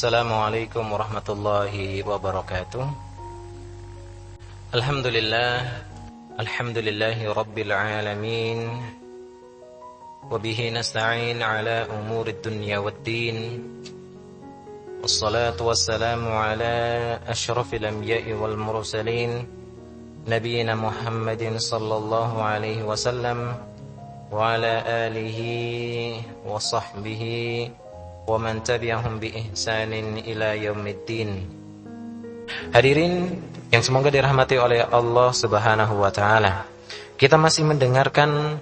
Assalamualaikum warahmatullahi wabarakatuh. Alhamdulillahi rabbil alamin. Wabihi nasta'in ala umurid dunya waddin. Wassalatu wassalamu ala ashrafil anbiya'i wal mursalin, Nabiyyina Muhammadin sallallahu alaihi wasallam wa ala alihi wa sahbihi wa man tabi'ahum bi ihsanin ila yaumiddin. Hadirin yang semoga dirahmati oleh Allah Subhanahu wa taala. Kita masih mendengarkan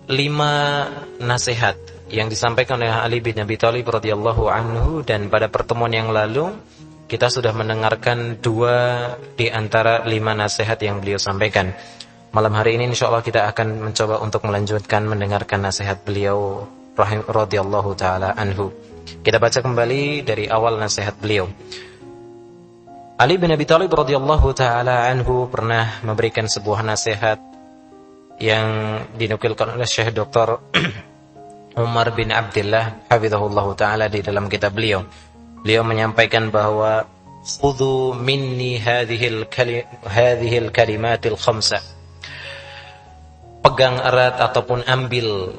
5 nasihat yang disampaikan oleh Ali bin Abi Thalib radhiyallahu anhu, dan pada pertemuan yang lalu kita sudah mendengarkan 2 di antara 5 nasihat yang beliau sampaikan. Malam hari ini insyaallah kita akan mencoba untuk melanjutkan mendengarkan nasihat beliau radhiyallahu taala anhu. Kita baca kembali dari awal nasihat beliau. Ali bin Abi Thalib radhiyallahu taala anhu pernah memberikan sebuah nasihat yang dinukilkan oleh Syekh Dr. Umar bin Abdullah hafizahullahu taala di dalam kitab beliau. Beliau menyampaikan bahwa khudhu minni hadhil kalimatil khamsah. Pegang erat ataupun ambil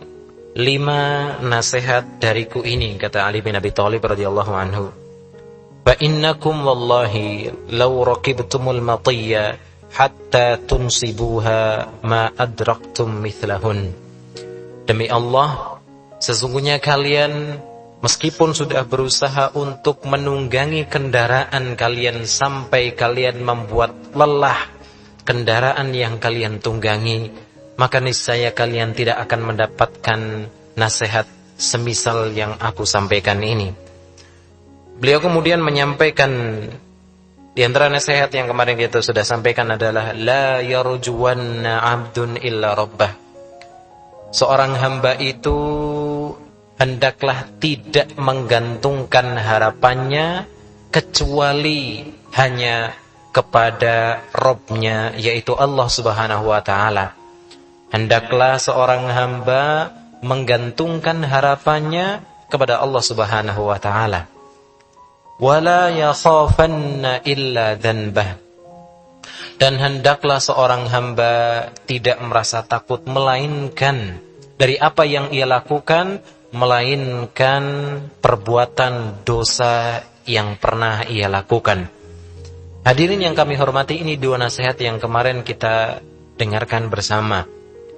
5 nasihat dariku ini, kata Ali bin Abi Thalib radhiyallahu anhu. Fa innakum wallahi law raqibtumul matiyya hatta tunsibuha ma adraktum mithlahun. Demi Allah, sesungguhnya kalian meskipun sudah berusaha untuk menunggangi kendaraan kalian sampai kalian membuat lelah kendaraan yang kalian tunggangi, maka niscaya kalian tidak akan mendapatkan nasihat semisal yang aku sampaikan ini. Beliau kemudian menyampaikan di antara nasihat yang kemarin kita sudah sampaikan adalah la yarjuwanna 'abdun illa rabbah. Seorang hamba itu hendaklah tidak menggantungkan harapannya kecuali hanya kepada Rabb-Nya, yaitu Allah Subhanahu wa taala. Hendaklah seorang hamba menggantungkan harapannya kepada Allah Subhanahu wa taala. Wala yakhafanna illa dzanbah. Dan hendaklah seorang hamba tidak merasa takut melainkan dari apa yang ia lakukan, melainkan perbuatan dosa yang pernah ia lakukan. Hadirin yang kami hormati, ini 2 nasihat yang kemarin kita dengarkan bersama.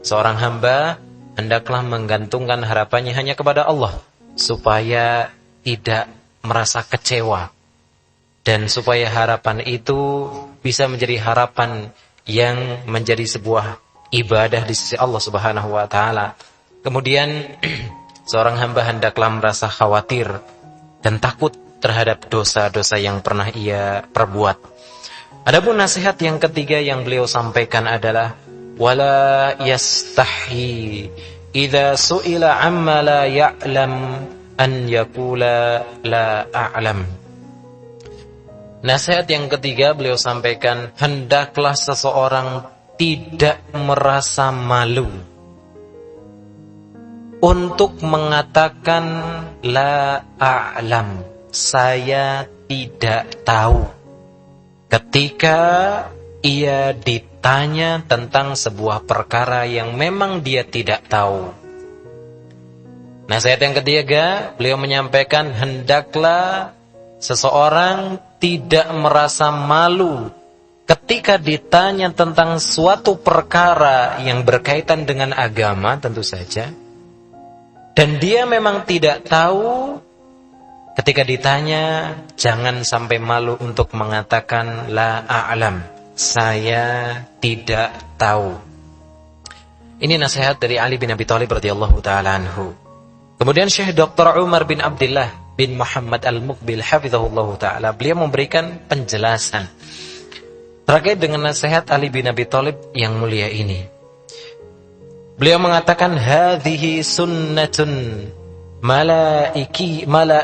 Seorang hamba hendaklah menggantungkan harapannya hanya kepada Allah, supaya tidak merasa kecewa, dan supaya harapan itu bisa menjadi harapan yang menjadi sebuah ibadah di sisi Allah Subhanahu wa taala. Kemudian seorang hamba hendaklah merasa khawatir dan takut terhadap dosa-dosa yang pernah ia perbuat. Adapun nasihat yang ketiga yang beliau sampaikan adalah wala yastahi idza su'ila amma la ya'lam an yaqula la a'lam. Nasihat yang ketiga beliau sampaikan, hendaklah seseorang tidak merasa malu untuk mengatakan la a'lam, saya tidak tahu, ketika ia ditanya tentang sebuah perkara yang memang dia tidak tahu. Nasihat yang ketiga, beliau menyampaikan hendaklah seseorang tidak merasa malu ketika ditanya tentang suatu perkara yang berkaitan dengan agama tentu saja, dan dia memang tidak tahu. Ketika ditanya, jangan sampai malu untuk mengatakan la a'lam, saya tidak tahu. Ini nasihat dari Ali bin Abi Thalib radhiyallahu taala anhu. Kemudian Syekh Dr. Umar bin Abdullah bin Muhammad Al-Muqbil hafizahullahu taala, beliau memberikan penjelasan terkait dengan nasihat Ali bin Abi Thalib yang mulia ini. Beliau mengatakan hadhihi sunnatun malaikiyah.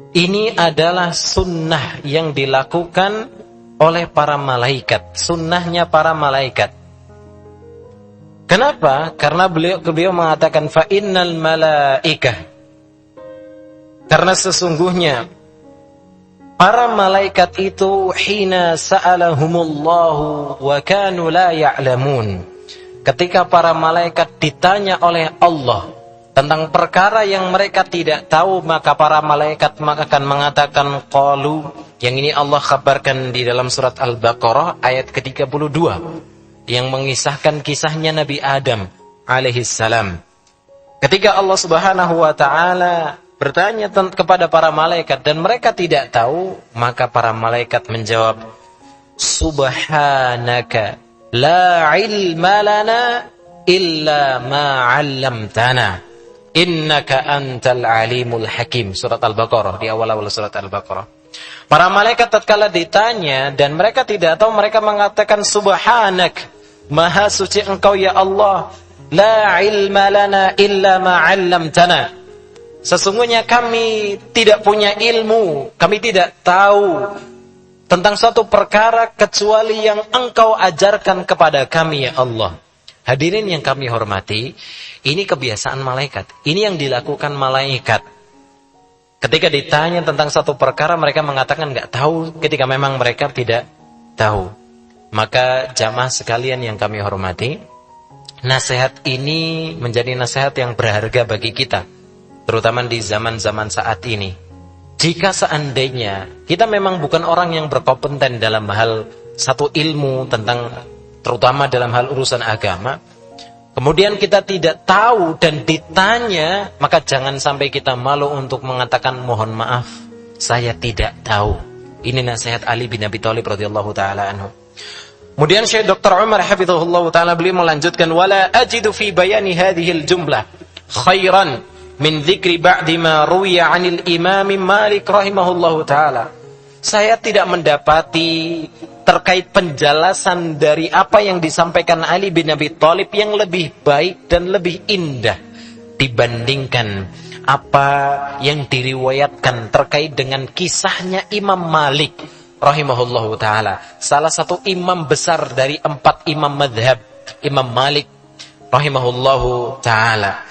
Ini adalah sunnah yang dilakukan oleh para malaikat, sunnahnya para malaikat. Kenapa? Karena beliau mengatakan fa innal malaikah. Karena sesungguhnya para malaikat itu hina sa'alahumullahu wa kanu la ya'lamun. Ketika para malaikat ditanya oleh Allah tentang perkara yang mereka tidak tahu, maka para malaikat akan mengatakan qalu. Yang ini Allah kabarkan di dalam surat Al-Baqarah ayat ke-32 yang mengisahkan kisahnya Nabi Adam alaihissalam. Ketika Allah Subhanahu wa taala bertanya kepada para malaikat dan mereka tidak tahu, maka para malaikat menjawab, subhanaka la ilma lana illa ma 'allamtana innaka antal alimul hakim. Surat Al-Baqarah, di awal-awal surat Al-Baqarah. Para malaikat tatkala ditanya dan mereka tidak tahu, mereka mengatakan subhanak, maha suci engkau ya Allah, la ilma lana illa ma 'allamtana. Sesungguhnya kami tidak punya ilmu, kami tidak tahu tentang suatu perkara kecuali yang engkau ajarkan kepada kami ya Allah. Hadirin yang kami hormati, ini kebiasaan malaikat. Ini yang dilakukan malaikat. Ketika ditanya tentang satu perkara, mereka mengatakan nggak tahu ketika memang mereka tidak tahu. Maka jamaah sekalian yang kami hormati, nasihat ini menjadi nasihat yang berharga bagi kita, terutama di zaman-zaman saat ini. Jika seandainya kita memang bukan orang yang berkompeten dalam hal satu ilmu tentang, terutama dalam hal urusan agama, kemudian kita tidak tahu dan ditanya, maka jangan sampai kita malu untuk mengatakan mohon maaf, saya tidak tahu. Ini nasihat Ali bin Abi Thalib radhiyallahu taala anhu. Kemudian Syekh Dr. Umar hafizahullah taala beliau melanjutkan, wala ajidu fi bayani hadhil jumlah khairan min dzikri ba'di ma ruwiya 'anil Imam Malik rahimahullahu taala. Saya tidak mendapati terkait penjelasan dari apa yang disampaikan Ali bin Abi Thalib yang lebih baik dan lebih indah dibandingkan apa yang diriwayatkan terkait dengan kisahnya Imam Malik rahimahullahu taala, salah satu imam besar dari 4 imam madhab, Imam Malik rahimahullahu taala.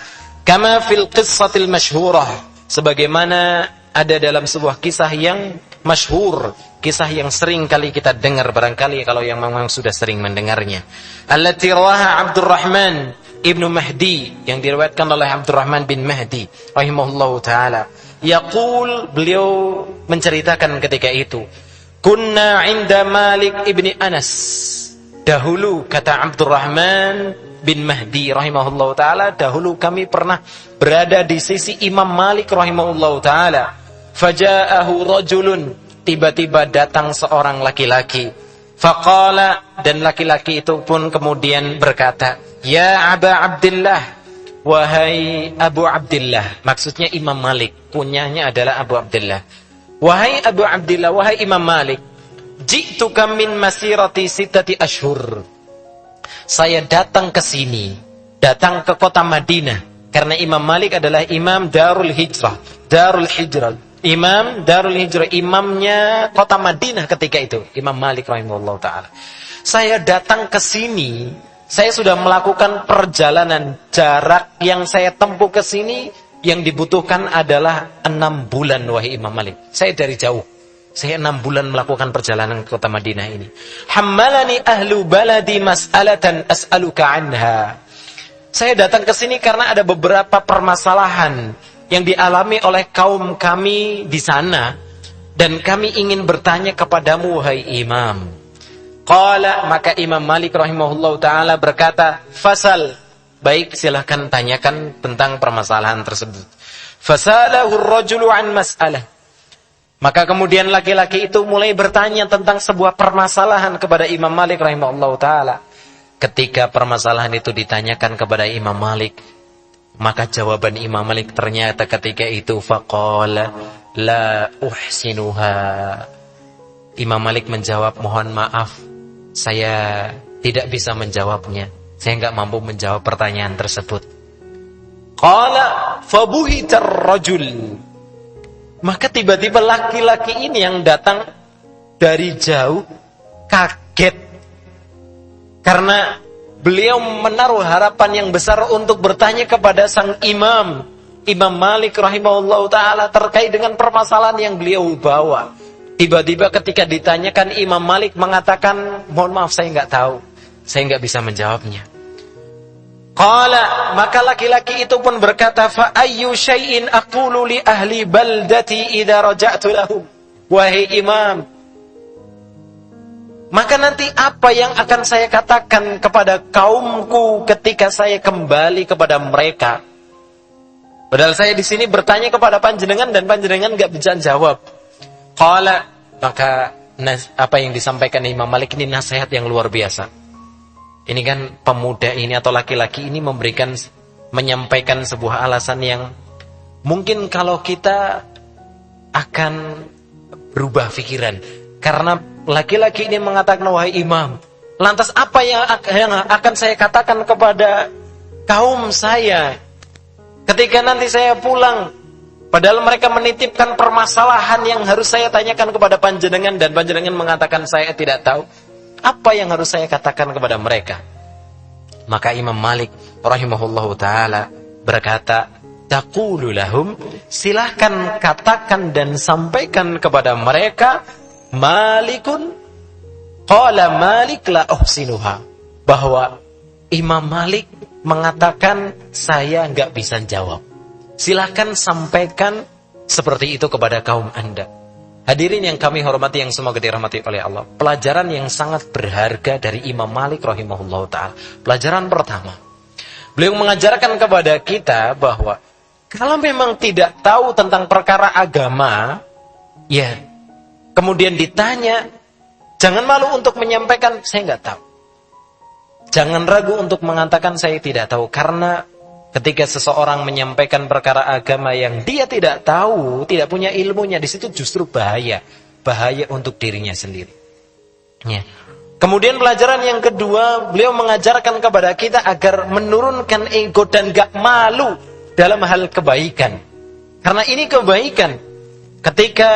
Kama fil qissatil masyhurah, sebagaimana ada dalam sebuah kisah yang masyhur, kisah yang sering kali kita dengar barangkali kalau yang memang sudah sering mendengarnya. Allati rawaha Abdurrahman ibnu Mahdi, yang diriwayatkan oleh Abdurrahman bin Mahdi rahimahullahu taala. Yaqul, beliau menceritakan ketika itu, kunna 'inda Malik ibni Anas. Dahulu, kata Abdurrahman bin Mahdi rahimahullahu taala, dahulu kami pernah berada di sisi Imam Malik rahimahullahu taala. Faja'ahu rajulun, tiba-tiba datang seorang laki-laki. Faqala, dan laki-laki itu pun kemudian berkata, ya Aba Abdillah, wahai Abu Abdillah. Maksudnya Imam Malik, kunyahnya adalah Abu Abdillah. Wahai Abu Abdillah, wahai Imam Malik, ji'tuka min masirati sittati ashhur. Saya datang ke sini, datang ke kota Madinah, karena Imam Malik adalah Imam Darul Hijrah, Darul Hijrah, Imam Darul Hijrah, imamnya kota Madinah ketika itu, Imam Malik rahimahullah ta'ala. Saya datang ke sini, saya sudah melakukan perjalanan, jarak yang saya tempuh ke sini yang dibutuhkan adalah 6 bulan, wahai Imam Malik. Saya dari jauh, saya 6 bulan melakukan perjalanan ke kota Madinah ini. Hammalani ahlu baladi mas'alatan as'aluka anha. Saya datang ke sini karena ada beberapa permasalahan yang dialami oleh kaum kami di sana, dan kami ingin bertanya kepadamu wahai imam. Qala, maka Imam Malik rahimahullah ta'ala berkata, fasal, baik silahkan tanyakan tentang permasalahan tersebut. Fasalahu ar-rajulu an mas'alah. Maka kemudian laki-laki itu mulai bertanya tentang sebuah permasalahan kepada Imam Malik rahimahullah ta'ala. Ketika permasalahan itu ditanyakan kepada Imam Malik, maka jawaban Imam Malik ternyata ketika itu faqala la uhsinuha. Imam Malik menjawab, mohon maaf, saya tidak bisa menjawabnya. Saya enggak mampu menjawab pertanyaan tersebut. Qala fabuhitar rajul. Maka tiba-tiba laki-laki ini yang datang dari jauh kaget. Karena beliau menaruh harapan yang besar untuk bertanya kepada sang Imam Malik rahimahullahu ta'ala terkait dengan permasalahan yang beliau bawa. Tiba-tiba ketika ditanyakan, Imam Malik mengatakan, mohon maaf saya nggak tahu, saya nggak bisa menjawabnya. Qala, maka laki-laki itu pun berkata, fa ayyu syai'in aqulu li ahli baldati idza raja'tu lahum. Wahai Imam, maka nanti apa yang akan saya katakan kepada kaumku ketika saya kembali kepada mereka? Padahal saya di sini bertanya kepada panjenengan dan panjenengan nggak bisa jawab. Qala, maka apa yang disampaikan Imam Malik ini nasihat yang luar biasa. Ini kan pemuda ini atau laki-laki ini menyampaikan sebuah alasan yang mungkin kalau kita akan berubah pikiran. Karena laki-laki ini mengatakan, wahai Imam, lantas apa yang akan saya katakan kepada kaum saya ketika nanti saya pulang, padahal mereka menitipkan permasalahan yang harus saya tanyakan kepada panjenengan dan panjenengan mengatakan saya tidak tahu. Apa yang harus saya katakan kepada mereka? Maka Imam Malik rahimahullahu ta'ala berkata, taqulu lahum, silahkan katakan dan sampaikan kepada mereka, Malikun, qala Malik la uhsinuha, bahwa Imam Malik mengatakan saya nggak bisa jawab. Silahkan sampaikan seperti itu kepada kaum Anda. Hadirin yang kami hormati, yang semoga dirahmati oleh Allah. Pelajaran yang sangat berharga dari Imam Malik rahimahullah ta'ala. Pelajaran pertama, beliau mengajarkan kepada kita bahwa kalau memang tidak tahu tentang perkara agama, ya kemudian ditanya, jangan malu untuk menyampaikan saya nggak tahu. Jangan ragu untuk mengatakan saya tidak tahu, karena ketika seseorang menyampaikan perkara agama yang dia tidak tahu, tidak punya ilmunya, di situ justru bahaya untuk dirinya sendiri. Ya. Kemudian pelajaran yang kedua, beliau mengajarkan kepada kita agar menurunkan ego dan gak malu dalam hal kebaikan. Karena ini kebaikan. Ketika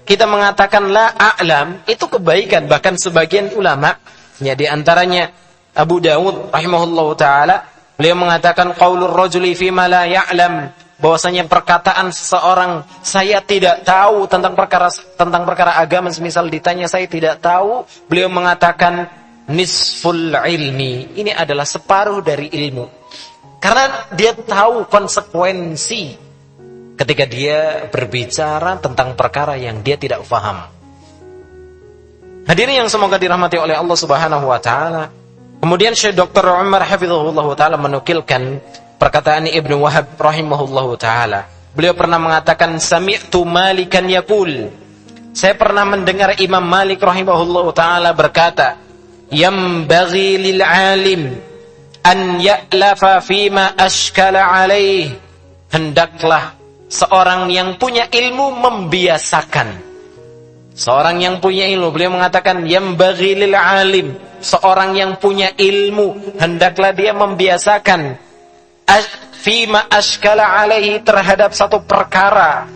kita mengatakan la a'lam, itu kebaikan. Bahkan sebagian ulama, ya di antaranya Abu Dawud rahimahullahu ta'ala, beliau mengatakan qaulur rajuli fima la ya'lam, bahwasanya perkataan seseorang saya tidak tahu tentang perkara agama, semisal ditanya saya tidak tahu, beliau mengatakan nisful ilmi, ini adalah separuh dari ilmu. Karena dia tahu konsekuensi ketika dia berbicara tentang perkara yang dia tidak paham. Hadirin yang semoga dirahmati oleh Allah Subhanahu wa taala. Kemudian Syekh Dr. Umar hafizahullah ta'ala menukilkan perkataan Ibnu Wahab rahimahullah ta'ala. Beliau pernah mengatakan, Sami'tu Malikan yaqul, saya pernah mendengar Imam Malik rahimahullah ta'ala berkata, Yambaghi lil alim an ya'lafa fima ashkala alaih, hendaklah seorang yang punya ilmu membiasakan. Seorang yang punya ilmu, beliau mengatakan yambaghi lil alim, seorang yang punya ilmu hendaklah dia membiasakan fima ashkala alaihi, terhadap satu perkara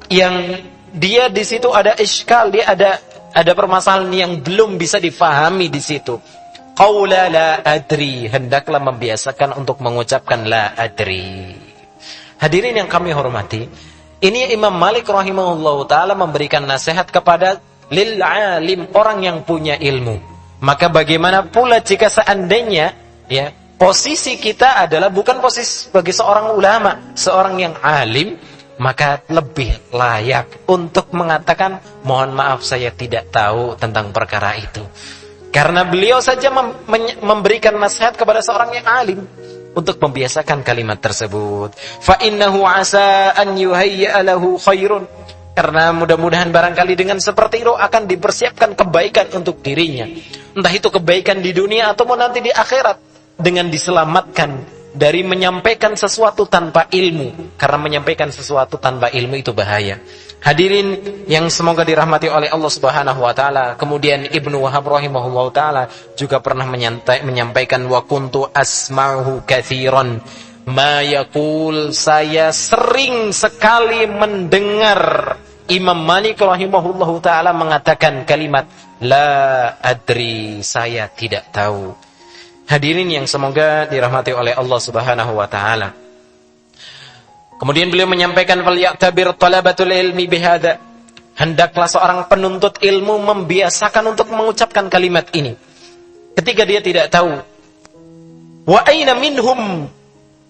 yang dia di situ ada iskal, dia ada permasalahan yang belum bisa difahami di situ. Qaula la adri, hendaklah membiasakan untuk mengucapkan la adri. Hadirin yang kami hormati, ini Imam Malik rahimahullah ta'ala memberikan nasihat kepada lil alim, orang yang punya ilmu. Maka bagaimana pula jika seandainya ya posisi kita adalah bukan posisi sebagai seorang ulama, seorang yang alim, maka lebih layak untuk mengatakan mohon maaf saya tidak tahu tentang perkara itu. Karena beliau saja memberikan nasihat kepada seorang yang alim untuk membiasakan kalimat tersebut. Fa innahu asa an yuhayya lahu khairun, karena mudah-mudahan barangkali dengan seperti itu akan dipersiapkan kebaikan untuk dirinya. Entah itu kebaikan di dunia ataupun nanti di akhirat, dengan diselamatkan dari menyampaikan sesuatu tanpa ilmu. Karena menyampaikan sesuatu tanpa ilmu itu bahaya. Hadirin yang semoga dirahmati oleh Allah Subhanahu wa taala. Kemudian Ibnu Wahab rahimahullah taala juga pernah menyampaikan wa kuntu asma'uhu katsiran ma yaqul, saya sering sekali mendengar Imam Malik rahimahullah taala mengatakan kalimat la adri, saya tidak tahu. Hadirin yang semoga dirahmati oleh Allah Subhanahu wa taala. Kemudian beliau menyampaikan falyaktabir talabatul ilmi bihadza. Hendaklah seorang penuntut ilmu membiasakan untuk mengucapkan kalimat ini ketika dia tidak tahu. Wa aina minhum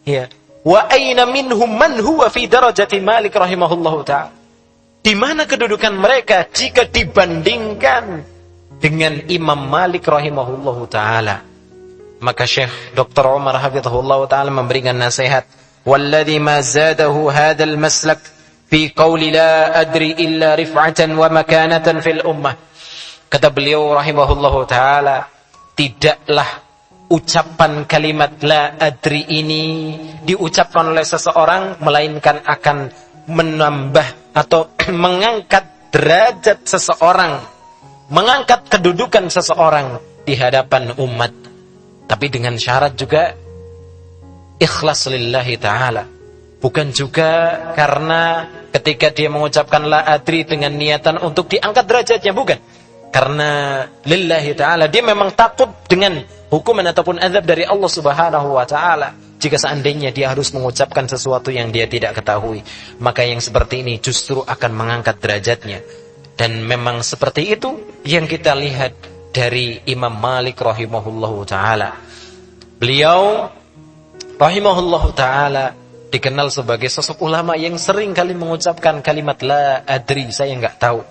ya. Wa aina minhum man huwa fi darajati Malik rahimahullahu taala. Di mana kedudukan mereka jika dibandingkan dengan Imam Malik rahimahullahu taala? Maka Syekh Dr. Umar hafizahullah ta'ala memberikan nasihat, walladhi ma zadahu hadzal maslak fi qawli la adri illa rif'atan wa makanatan fil ummah. Kata beliau rahimahullah ta'ala, tidaklah ucapan kalimat la adri ini diucapkan oleh seseorang melainkan akan menambah atau mengangkat derajat seseorang, mengangkat kedudukan seseorang di hadapan umat. Tapi dengan syarat juga ikhlas lillahi ta'ala. Bukan juga karena ketika dia mengucapkan la adri dengan niatan untuk diangkat derajatnya, bukan. Karena lillahi ta'ala, dia memang takut dengan hukuman ataupun azab dari Allah Subhanahu wa ta'ala. Jika seandainya dia harus mengucapkan sesuatu yang dia tidak ketahui, maka yang seperti ini justru akan mengangkat derajatnya. Dan memang seperti itu yang kita lihat dari Imam Malik rahimahullahu ta'ala. Beliau rahimahullahu ta'ala dikenal sebagai sosok ulama yang sering kali mengucapkan kalimat la adri, saya enggak tahu.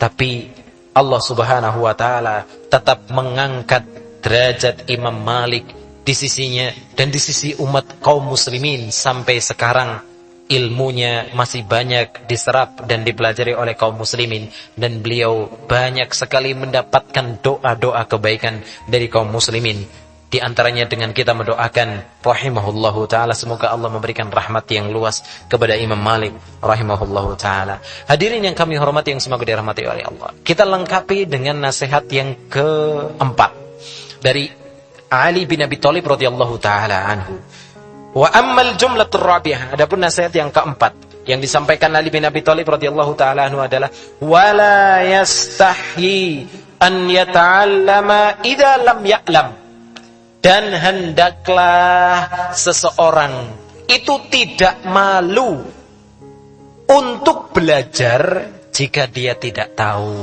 Tapi Allah Subhanahu wa ta'ala tetap mengangkat derajat Imam Malik di sisinya dan di sisi umat kaum muslimin sampai sekarang. Ilmunya masih banyak diserap dan dipelajari oleh kaum muslimin, dan beliau banyak sekali mendapatkan doa-doa kebaikan dari kaum muslimin. Di antaranya dengan kita mendoakan rahimahullahu ta'ala, semoga Allah memberikan rahmat yang luas kepada Imam Malik rahimahullahu ta'ala. Hadirin yang kami hormati yang semoga dirahmati oleh Allah, kita lengkapi dengan nasihat yang keempat dari Ali bin Abi Thalib radhiyallahu ta'ala anhu. Wa ammal jumlatur rabi'ah, adapun nasihat yang keempat yang disampaikan Ali bin Abi Thalib radhiyallahu taala anhu adalah wala yastahyi an yata'allama idza lam ya'lam. Dan hendaklah seseorang itu tidak malu untuk belajar jika dia tidak tahu.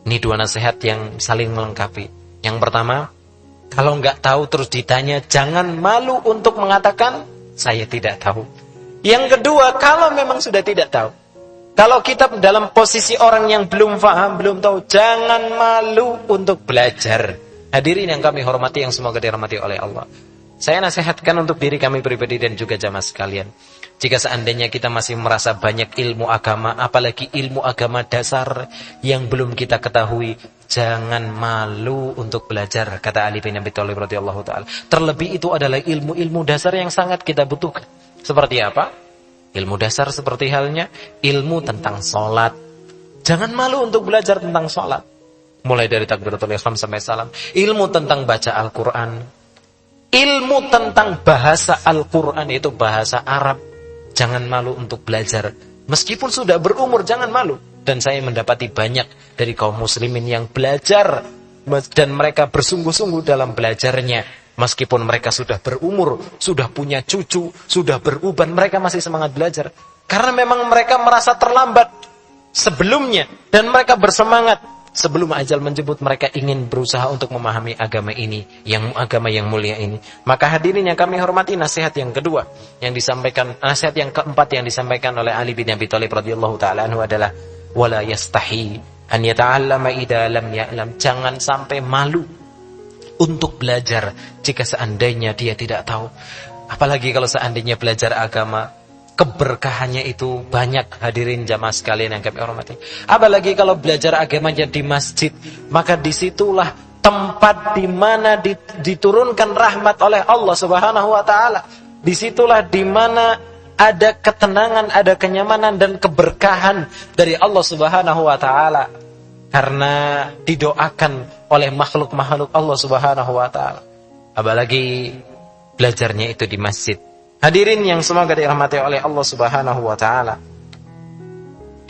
Ini dua nasihat yang saling melengkapi. Yang pertama, kalau nggak tahu terus ditanya, jangan malu untuk mengatakan saya tidak tahu. Yang kedua, kalau memang sudah tidak tahu, kalau kita dalam posisi orang yang belum paham, belum tahu, jangan malu untuk belajar. Hadirin yang kami hormati yang semoga dirahmati oleh Allah, saya nasihatkan untuk diri kami pribadi dan juga jamaah sekalian, jika seandainya kita masih merasa banyak ilmu agama, apalagi ilmu agama dasar yang belum kita ketahui, jangan malu untuk belajar, kata Ali bin Abi Thalib radhiyallahu taala. Terlebih itu adalah ilmu-ilmu dasar yang sangat kita butuhkan. Seperti apa? Ilmu dasar seperti halnya ilmu tentang sholat. Jangan malu untuk belajar tentang sholat. Mulai dari takbiratul ihram sampai salam. Ilmu tentang baca Al-Quran. Ilmu tentang bahasa Al-Quran, itu bahasa Arab. Jangan malu untuk belajar. Meskipun sudah berumur, jangan malu. Dan saya mendapati banyak dari kaum muslimin yang belajar dan mereka bersungguh-sungguh dalam belajarnya. Meskipun mereka sudah berumur, sudah punya cucu, sudah beruban, mereka masih semangat belajar. Karena memang mereka merasa terlambat sebelumnya dan mereka bersemangat. Sebelum ajal menjemput, mereka ingin berusaha untuk memahami agama ini, agama yang mulia ini. Maka hadirin yang kami hormati, nasihat yang kedua yang disampaikan, nasihat yang keempat yang disampaikan oleh Ali bin Abi Thalib radhiyallahu taala anhu adalah wala yastahi an yata'allama idza lam ya'lam. Jangan sampai malu untuk belajar jika seandainya dia tidak tahu. Apalagi kalau seandainya belajar agama, keberkahannya itu banyak, hadirin jamaah sekalian yang kami hormati. Apalagi kalau belajar agamanya di masjid, maka disitulah tempat di mana diturunkan rahmat oleh Allah Subhanahu wa taala. Disitulah di mana ada ketenangan, ada kenyamanan dan keberkahan dari Allah Subhanahu wa taala. Karena didoakan oleh makhluk-makhluk Allah Subhanahu wa taala. Apalagi belajarnya itu di masjid. Hadirin yang semoga dirahmati oleh Allah Subhanahu wa taala.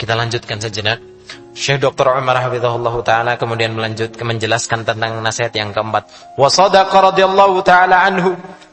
Kita lanjutkan sejenak. Syekh Dr. Umar hafizahullah ta'ala kemudian menjelaskan tentang nasihat yang keempat. Wa sadaqa radhiyallahu ta'ala anhu.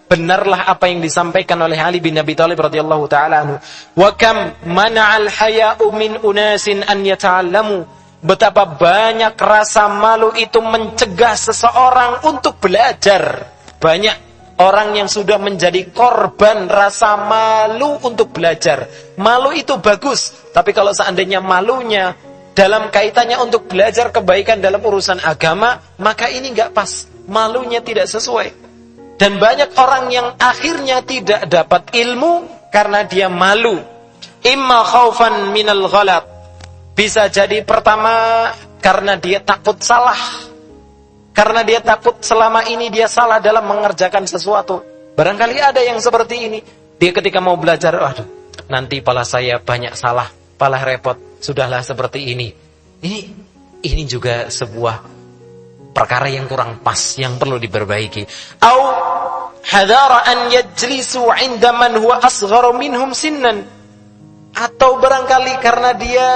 Benarlah apa yang disampaikan oleh Ali bin Abi Thalib radhiyallahu ta'ala anhu. Wa kam mana'al haya'u min unasin an yata'allamu. Betapa banyak rasa malu itu mencegah seseorang untuk belajar. Banyak orang yang sudah menjadi korban rasa malu untuk belajar. Malu itu bagus, tapi kalau seandainya malunya dalam kaitannya untuk belajar kebaikan dalam urusan agama, maka ini enggak pas. Malunya tidak sesuai. Dan banyak orang yang akhirnya tidak dapat ilmu karena dia malu. Imma khaufan minal ghalat. Bisa jadi pertama karena dia takut salah. Karena dia takut selama ini dia salah dalam mengerjakan sesuatu. Barangkali ada yang seperti ini. Dia ketika mau belajar, waduh, nanti pala saya banyak salah, pala repot. Sudahlah seperti ini. Ini juga sebuah perkara yang kurang pas, yang perlu diperbaiki. Au hadara an yajlisu 'inda man huwa asgharu minhum sinnan. Atau barangkali karena dia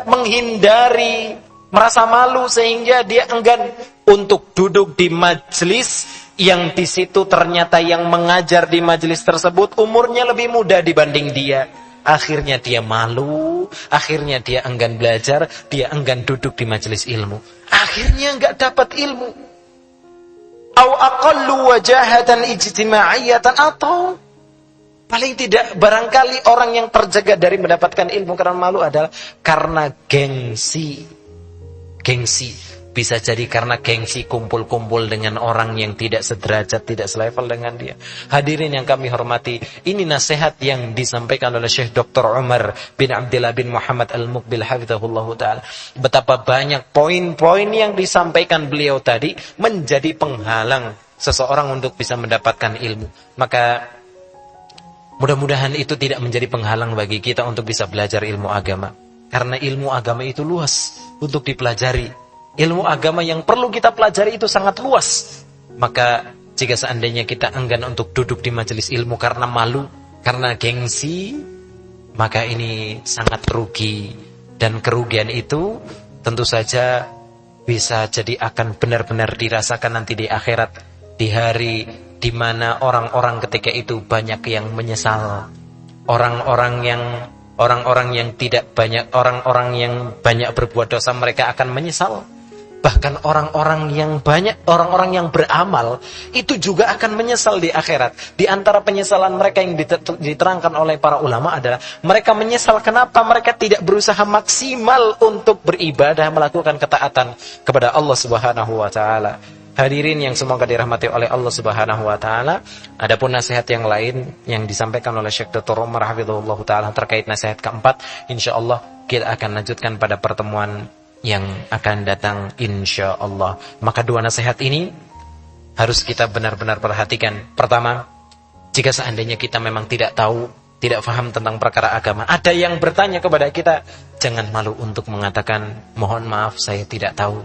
menghindari, merasa malu sehingga dia enggan untuk duduk di majelis yang di situ ternyata yang mengajar di majelis tersebut umurnya lebih muda dibanding dia. Akhirnya dia malu, akhirnya dia enggan belajar, dia enggan duduk di majelis ilmu. Akhirnya enggak dapat ilmu. Au aqallu wajahatan ijtima'iyatan, atau paling tidak barangkali orang yang terjaga dari mendapatkan ilmu karena malu adalah karena gengsi. Gengsi. Bisa jadi karena gengsi kumpul-kumpul dengan orang yang tidak sederajat, tidak selevel dengan dia. Hadirin yang kami hormati, ini nasihat yang disampaikan oleh Syekh Dr. Umar bin Abdullah bin Muhammad Al-Muqbil hafizahullah ta'ala. Betapa banyak poin-poin yang disampaikan beliau tadi menjadi penghalang seseorang untuk bisa mendapatkan ilmu. Maka mudah-mudahan itu tidak menjadi penghalang bagi kita untuk bisa belajar ilmu agama. Karena ilmu agama itu luas untuk dipelajari. Ilmu agama yang perlu kita pelajari itu sangat luas. Maka jika seandainya kita enggan untuk duduk di majelis ilmu karena malu, karena gengsi, maka ini sangat rugi. Dan kerugian itu tentu saja bisa jadi akan benar-benar dirasakan nanti di akhirat. Di hari di mana orang-orang ketika itu banyak yang menyesal. Orang-orang yang tidak banyak, orang-orang yang banyak berbuat dosa, mereka akan menyesal. Bahkan orang-orang yang banyak, orang-orang yang beramal itu juga akan menyesal di akhirat. Di antara penyesalan mereka yang diterangkan oleh para ulama adalah mereka menyesal kenapa mereka tidak berusaha maksimal untuk beribadah, melakukan ketaatan kepada Allah Subhanahu wa taala. Hadirin yang semoga dirahmati oleh Allah Subhanahu wa taala, adapun nasihat yang lain yang disampaikan oleh Syekh Dr. Umar hafizahullah taala terkait nasihat keempat, insyaallah kita akan lanjutkan pada pertemuan yang akan datang insyaallah. Maka dua nasihat ini harus kita benar-benar perhatikan. Pertama, jika seandainya kita memang tidak tahu, tidak paham tentang perkara agama, ada yang bertanya kepada kita, jangan malu untuk mengatakan, mohon maaf saya tidak tahu.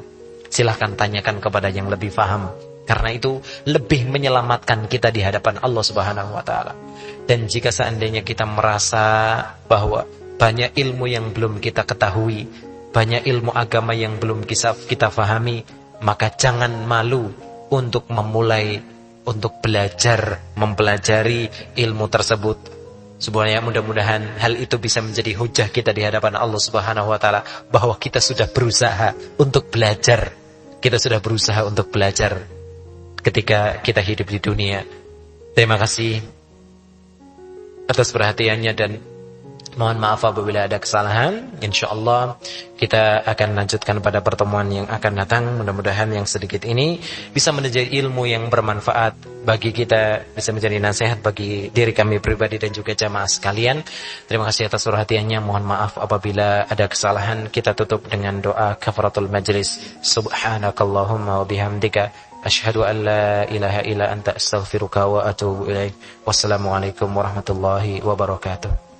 Silahkan tanyakan kepada yang lebih paham. Karena itu lebih menyelamatkan kita di hadapan Allah Subhanahu wa taala. Dan jika seandainya kita merasa bahwa banyak ilmu yang belum kita ketahui, banyak ilmu agama yang belum kita fahami, maka jangan malu untuk memulai, untuk belajar, mempelajari ilmu tersebut. Sebenarnya mudah-mudahan hal itu bisa menjadi hujah kita di hadapan Allah Subhanahu wa taala bahwa kita sudah berusaha untuk belajar. Kita sudah berusaha untuk belajar ketika kita hidup di dunia. Terima kasih atas perhatiannya dan mohon maaf apabila ada kesalahan. InsyaAllah kita akan lanjutkan pada pertemuan yang akan datang. Mudah-mudahan yang sedikit ini bisa menjadi ilmu yang bermanfaat bagi kita, bisa menjadi nasihat bagi diri kami pribadi dan juga jamaah sekalian. Terima kasih atas perhatiannya. Mohon maaf apabila ada kesalahan. Kita tutup dengan doa kafaratul majlis. Subhanakallahumma wa bihamdika asyhadu an la ilaha illa anta astaghfiruka wa atubu ilaik. Wassalamualaikum warahmatullahi wabarakatuh.